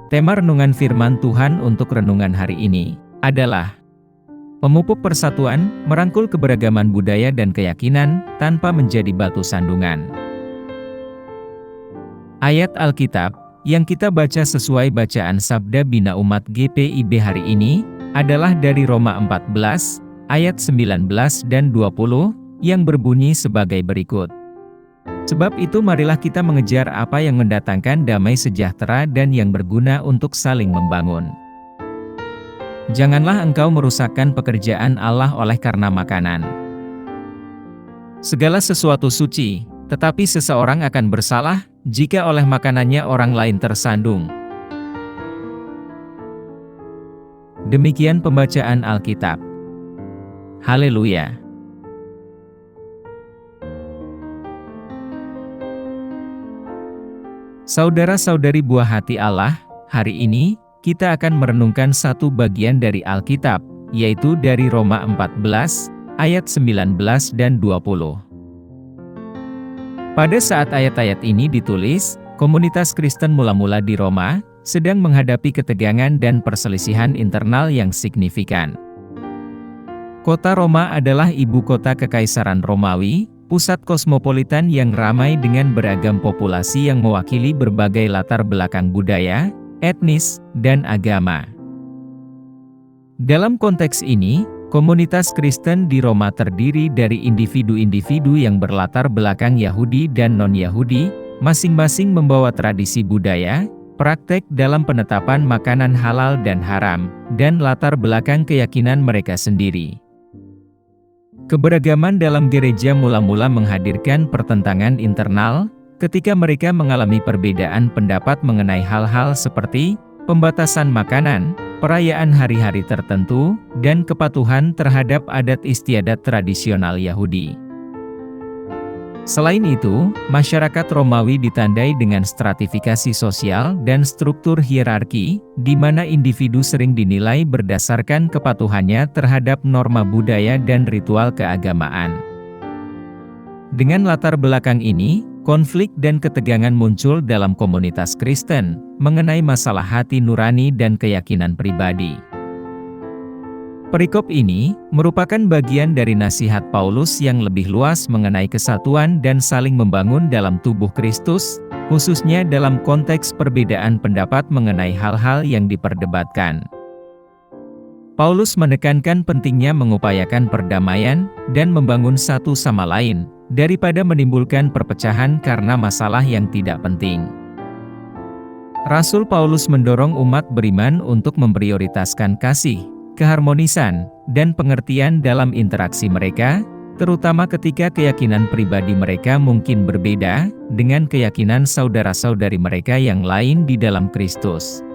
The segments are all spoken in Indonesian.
Tema renungan firman Tuhan untuk renungan hari ini adalah memupuk persatuan, merangkul keberagaman budaya dan keyakinan, tanpa menjadi batu sandungan. Ayat Alkitab yang kita baca sesuai bacaan Sabda Bina Umat GPIB hari ini adalah dari Roma 14, ayat 19 dan 20, yang berbunyi sebagai berikut. Sebab itu marilah kita mengejar apa yang mendatangkan damai sejahtera dan yang berguna untuk saling membangun. Janganlah engkau merusakkan pekerjaan Allah oleh karena makanan. Segala sesuatu suci, tetapi seseorang akan bersalah jika oleh makanannya orang lain tersandung. Demikian pembacaan Alkitab. Haleluya! Saudara-saudari buah hati Allah, hari ini, kita akan merenungkan satu bagian dari Alkitab, yaitu dari Roma 14, ayat 19 dan 20. Pada saat ayat-ayat ini ditulis, komunitas Kristen mula-mula di Roma, sedang menghadapi ketegangan dan perselisihan internal yang signifikan. Kota Roma adalah ibu kota Kekaisaran Romawi, pusat kosmopolitan yang ramai dengan beragam populasi yang mewakili berbagai latar belakang budaya, etnis, dan agama. Dalam konteks ini, komunitas Kristen di Roma terdiri dari individu-individu yang berlatar belakang Yahudi dan non-Yahudi, masing-masing membawa tradisi budaya, praktek dalam penetapan makanan halal dan haram, dan latar belakang keyakinan mereka sendiri. Keberagaman dalam gereja mula-mula menghadirkan pertentangan internal, ketika mereka mengalami perbedaan pendapat mengenai hal-hal seperti pembatasan makanan, perayaan hari-hari tertentu, dan kepatuhan terhadap adat istiadat tradisional Yahudi. Selain itu, masyarakat Romawi ditandai dengan stratifikasi sosial dan struktur hierarki, di mana individu sering dinilai berdasarkan kepatuhannya terhadap norma budaya dan ritual keagamaan. Dengan latar belakang ini, konflik dan ketegangan muncul dalam komunitas Kristen, mengenai masalah hati nurani dan keyakinan pribadi. Perikop ini merupakan bagian dari nasihat Paulus yang lebih luas mengenai kesatuan dan saling membangun dalam tubuh Kristus, khususnya dalam konteks perbedaan pendapat mengenai hal-hal yang diperdebatkan. Paulus menekankan pentingnya mengupayakan perdamaian dan membangun satu sama lain, daripada menimbulkan perpecahan karena masalah yang tidak penting. Rasul Paulus mendorong umat beriman untuk memprioritaskan kasih, keharmonisan, dan pengertian dalam interaksi mereka, terutama ketika keyakinan pribadi mereka mungkin berbeda dengan keyakinan saudara-saudari mereka yang lain di dalam Kristus.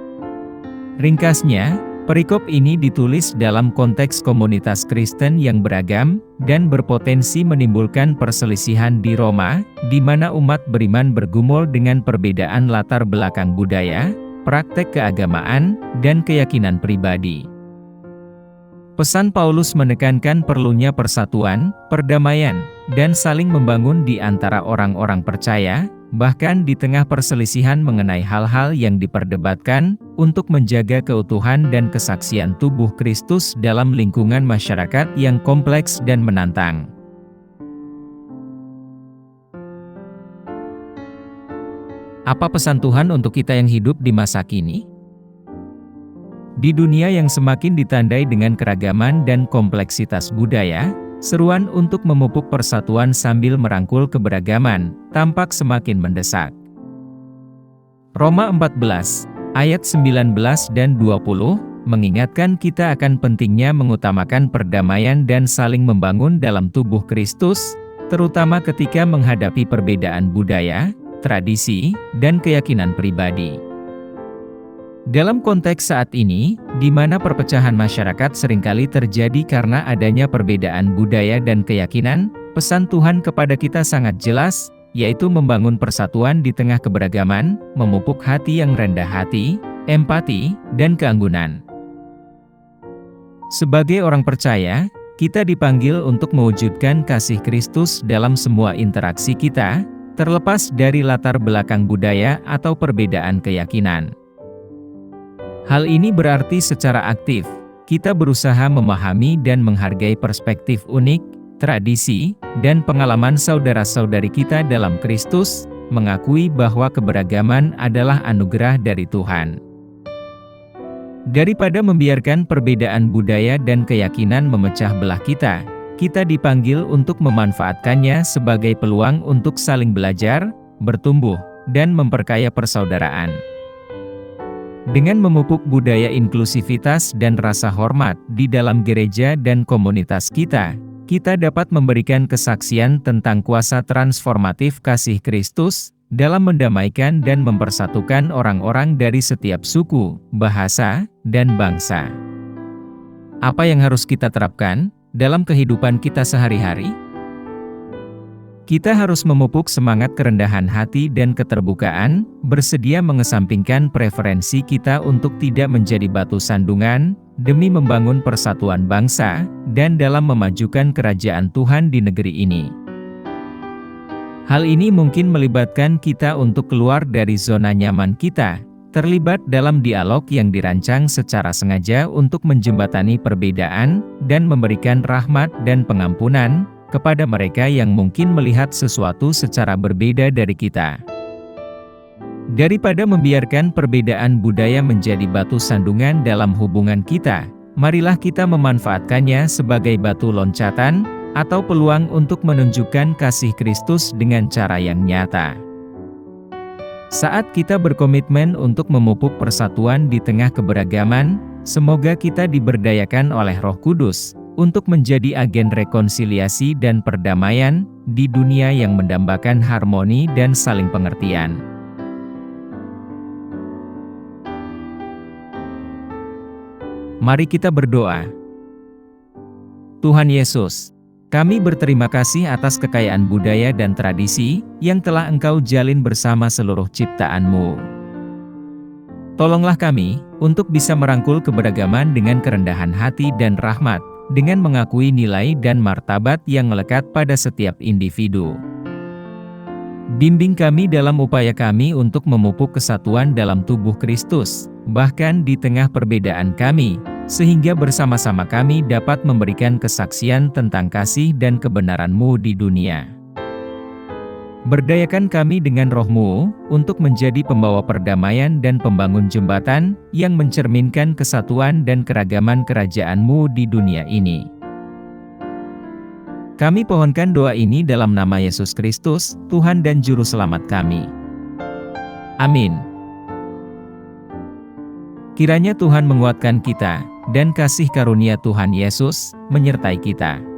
Ringkasnya, perikop ini ditulis dalam konteks komunitas Kristen yang beragam dan berpotensi menimbulkan perselisihan di Roma, di mana umat beriman bergumul dengan perbedaan latar belakang budaya, praktek keagamaan, dan keyakinan pribadi. Pesan Paulus menekankan perlunya persatuan, perdamaian, dan saling membangun di antara orang-orang percaya, bahkan di tengah perselisihan mengenai hal-hal yang diperdebatkan, untuk menjaga keutuhan dan kesaksian tubuh Kristus dalam lingkungan masyarakat yang kompleks dan menantang. Apa pesan Tuhan untuk kita yang hidup di masa kini? Di dunia yang semakin ditandai dengan keragaman dan kompleksitas budaya, seruan untuk memupuk persatuan sambil merangkul keberagaman tampak semakin mendesak. Roma 14, ayat 19 dan 20, mengingatkan kita akan pentingnya mengutamakan perdamaian dan saling membangun dalam tubuh Kristus, terutama ketika menghadapi perbedaan budaya, tradisi, dan keyakinan pribadi. Dalam konteks saat ini, di mana perpecahan masyarakat seringkali terjadi karena adanya perbedaan budaya dan keyakinan, pesan Tuhan kepada kita sangat jelas, yaitu membangun persatuan di tengah keberagaman, memupuk hati yang rendah hati, empati, dan keanggunan. Sebagai orang percaya, kita dipanggil untuk mewujudkan kasih Kristus dalam semua interaksi kita, terlepas dari latar belakang budaya atau perbedaan keyakinan. Hal ini berarti secara aktif, kita berusaha memahami dan menghargai perspektif unik, tradisi, dan pengalaman saudara-saudari kita dalam Kristus, mengakui bahwa keberagaman adalah anugerah dari Tuhan. Daripada membiarkan perbedaan budaya dan keyakinan memecah belah kita dipanggil untuk memanfaatkannya sebagai peluang untuk saling belajar, bertumbuh, dan memperkaya persaudaraan. Dengan memupuk budaya inklusivitas dan rasa hormat di dalam gereja dan komunitas kita dapat memberikan kesaksian tentang kuasa transformatif kasih Kristus dalam mendamaikan dan mempersatukan orang-orang dari setiap suku, bahasa, dan bangsa. Apa yang harus kita terapkan dalam kehidupan kita sehari-hari? Kita harus memupuk semangat kerendahan hati dan keterbukaan, bersedia mengesampingkan preferensi kita untuk tidak menjadi batu sandungan, demi membangun persatuan bangsa, dan dalam memajukan kerajaan Tuhan di negeri ini. Hal ini mungkin melibatkan kita untuk keluar dari zona nyaman kita, terlibat dalam dialog yang dirancang secara sengaja untuk menjembatani perbedaan, dan memberikan rahmat dan pengampunan kepada mereka yang mungkin melihat sesuatu secara berbeda dari kita. Daripada membiarkan perbedaan budaya menjadi batu sandungan dalam hubungan kita, marilah kita memanfaatkannya sebagai batu loncatan, atau peluang untuk menunjukkan kasih Kristus dengan cara yang nyata. Saat kita berkomitmen untuk memupuk persatuan di tengah keberagaman, semoga kita diberdayakan oleh Roh Kudus untuk menjadi agen rekonsiliasi dan perdamaian di dunia yang mendambakan harmoni dan saling pengertian. Mari kita berdoa. Tuhan Yesus, kami berterima kasih atas kekayaan budaya dan tradisi yang telah Engkau jalin bersama seluruh ciptaan-Mu. Tolonglah kami untuk bisa merangkul keberagaman dengan kerendahan hati dan rahmat, dengan mengakui nilai dan martabat yang melekat pada setiap individu. Bimbing kami dalam upaya kami untuk memupuk kesatuan dalam tubuh Kristus, bahkan di tengah perbedaan kami, sehingga bersama-sama kami dapat memberikan kesaksian tentang kasih dan kebenaran-Mu di dunia. Berdayakan kami dengan Roh-Mu untuk menjadi pembawa perdamaian dan pembangun jembatan yang mencerminkan kesatuan dan keragaman kerajaan-Mu di dunia ini. Kami pohonkan doa ini dalam nama Yesus Kristus, Tuhan dan Juru Selamat kami. Amin. Kiranya Tuhan menguatkan kita, dan kasih karunia Tuhan Yesus menyertai kita.